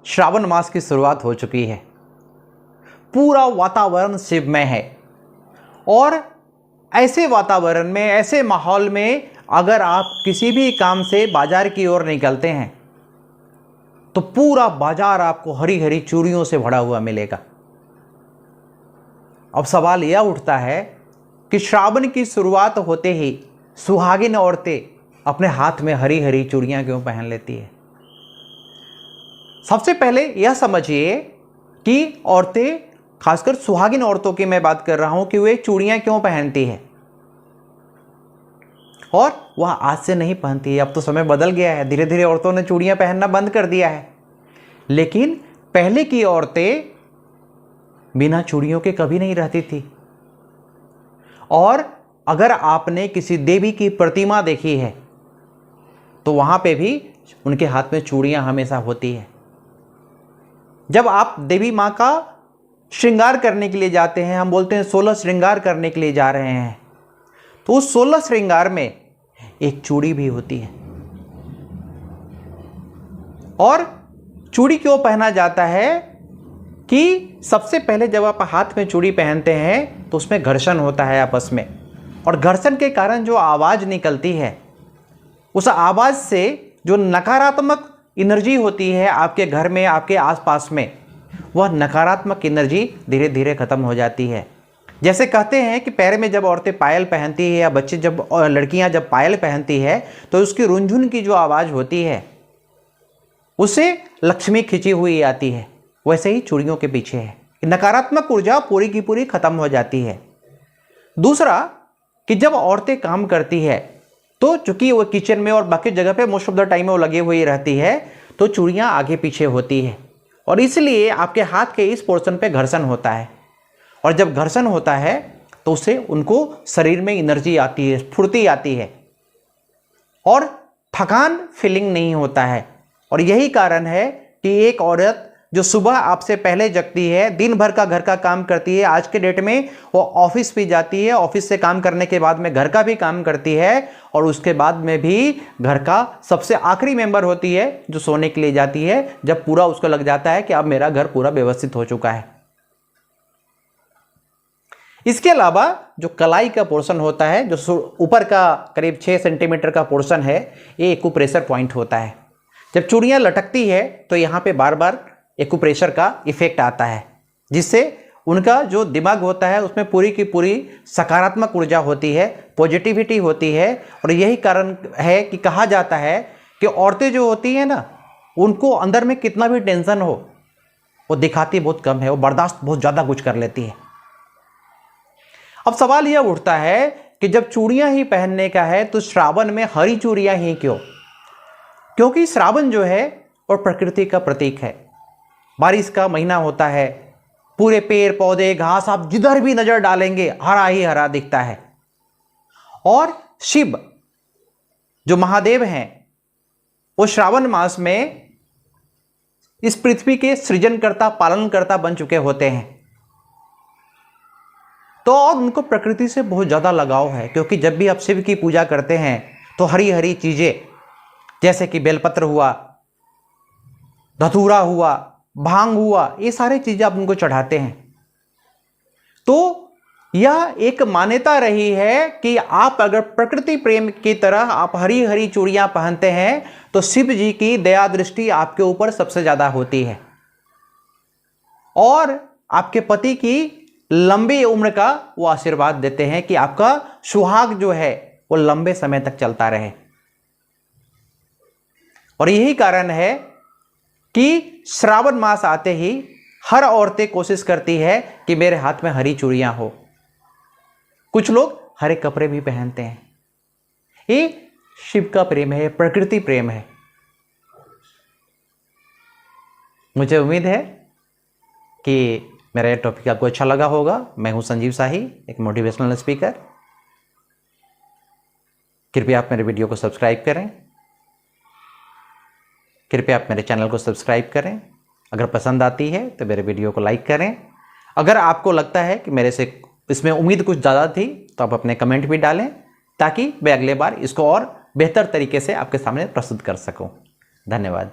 श्रावण मास की शुरुआत हो चुकी है। पूरा वातावरण शिवमय है और ऐसे वातावरण में, ऐसे माहौल में अगर आप किसी भी काम से बाजार की ओर निकलते हैं तो पूरा बाजार आपको हरी हरी चूड़ियों से भरा हुआ मिलेगा। अब सवाल यह उठता है कि श्रावण की शुरुआत होते ही सुहागिन औरतें अपने हाथ में हरी हरी चूड़ियां क्यों पहन लेती है? सबसे पहले यह समझिए कि औरतें, खासकर सुहागिन औरतों की मैं बात कर रहा हूं, कि वे चूड़ियां क्यों पहनती है। और वह आज से नहीं पहनती है, अब तो समय बदल गया है, धीरे धीरे औरतों ने चूड़ियां पहनना बंद कर दिया है। लेकिन पहले की औरतें बिना चूड़ियों के कभी नहीं रहती थी। और अगर आपने किसी देवी की प्रतिमा देखी है तो वहां पे भी उनके हाथ में चूड़ियां हमेशा होती है। जब आप देवी मां का श्रृंगार करने के लिए जाते हैं, हम बोलते हैं 16 श्रृंगार करने के लिए जा रहे हैं, तो उस 16 श्रृंगार में एक चूड़ी भी होती है। और चूड़ी क्यों पहना जाता है कि सबसे पहले जब आप हाथ में चूड़ी पहनते हैं तो उसमें घर्षण होता है आपस में, और घर्षण के कारण जो आवाज़ निकलती है, उस आवाज़ से जो नकारात्मक एनर्जी होती है आपके घर में, आपके आसपास में, वह नकारात्मक एनर्जी धीरे धीरे खत्म हो जाती है। जैसे कहते हैं कि पैर में जब औरतें पायल पहनती है या बच्चे जब और लड़कियां जब पायल पहनती है तो उसकी रुनझुन की जो आवाज़ होती है उससे लक्ष्मी खिंची हुई आती है। वैसे ही चूड़ियों के पीछे है, नकारात्मक ऊर्जा पूरी की पूरी खत्म हो जाती है। दूसरा कि जब औरतें काम करती है तो चूंकि वो किचन में और बाकी जगह पे मोस्ट ऑफ द टाइम में वो लगी हुई रहती है, तो चूड़ियाँ आगे पीछे होती है और इसलिए आपके हाथ के इस पोर्शन पे घर्षण होता है। और जब घर्षण होता है तो उससे उनको शरीर में एनर्जी आती है, स्फूर्ति आती है और थकान फीलिंग नहीं होता है। और यही कारण है कि एक औरत जो सुबह आपसे पहले जगती है, दिन भर का घर का काम करती है, आज के डेट में वो ऑफिस भी जाती है, ऑफिस से काम करने के बाद में घर का भी काम करती है और उसके बाद में भी घर का सबसे आखिरी मेंबर होती है जो सोने के लिए जाती है, जब पूरा उसको लग जाता है कि अब मेरा घर पूरा व्यवस्थित हो चुका है। इसके अलावा जो कलाई का पोर्शन होता है, जो ऊपर का करीब 6 सेंटीमीटर का पोर्शन है, ये एक्यूप्रेशर पॉइंट होता है। जब चूड़ियाँ लटकती है तो यहाँ पे बार बार एक्यूप्रेशर का इफेक्ट आता है, जिससे उनका जो दिमाग होता है उसमें पूरी की पूरी सकारात्मक ऊर्जा होती है, पॉजिटिविटी होती है। और यही कारण है कि कहा जाता है कि औरतें जो होती हैं ना, उनको अंदर में कितना भी टेंशन हो वो दिखाती बहुत कम है, वो बर्दाश्त बहुत ज़्यादा कुछ कर लेती है। अब सवाल यह उठता है कि जब चूड़ियाँ ही पहनने का है तो श्रावण में हरी चूड़ियाँ ही क्यों? क्योंकि श्रावण जो है और प्रकृति का प्रतीक है। बारिश का महीना होता है, पूरे पेड़ पौधे घास आप जिधर भी नजर डालेंगे हरा ही हरा दिखता है। और शिव जो महादेव हैं वो श्रावण मास में इस पृथ्वी के सृजनकर्ता, पालनकर्ता बन चुके होते हैं। तो और उनको प्रकृति से बहुत ज़्यादा लगाव है, क्योंकि जब भी आप शिव की पूजा करते हैं तो हरी हरी चीज़ें जैसे कि बेलपत्र हुआ, धतूरा हुआ, भांग हुआ, ये सारी चीज़ें आप उनको चढ़ाते हैं। तो यह एक मान्यता रही है कि आप अगर प्रकृति प्रेम की तरह आप हरी हरी चूड़ियाँ पहनते हैं तो शिव जी की दया दृष्टि आपके ऊपर सबसे ज़्यादा होती है और आपके पति की लंबी उम्र का वो आशीर्वाद देते हैं कि आपका सुहाग जो है वो लंबे समय तक चलता रहे। और यही कारण है कि श्रावण मास आते ही हर औरतें कोशिश करती है कि मेरे हाथ में हरी चूड़ियां हो। कुछ लोग हरे कपड़े भी पहनते हैं। ये शिव का प्रेम है, प्रकृति प्रेम है। मुझे उम्मीद है कि मेरा यह टॉपिक आपको अच्छा लगा होगा। मैं हूं संजीव शाही, एक मोटिवेशनल स्पीकर। कृपया आप मेरे वीडियो को सब्सक्राइब करें, कृपया आप मेरे चैनल को सब्सक्राइब करें। अगर पसंद आती है तो मेरे वीडियो को लाइक करें। अगर आपको लगता है कि मेरे से इसमें उम्मीद कुछ ज़्यादा थी तो आप अपने कमेंट भी डालें, ताकि मैं अगले बार इसको और बेहतर तरीके से आपके सामने प्रस्तुत कर सकूं। धन्यवाद।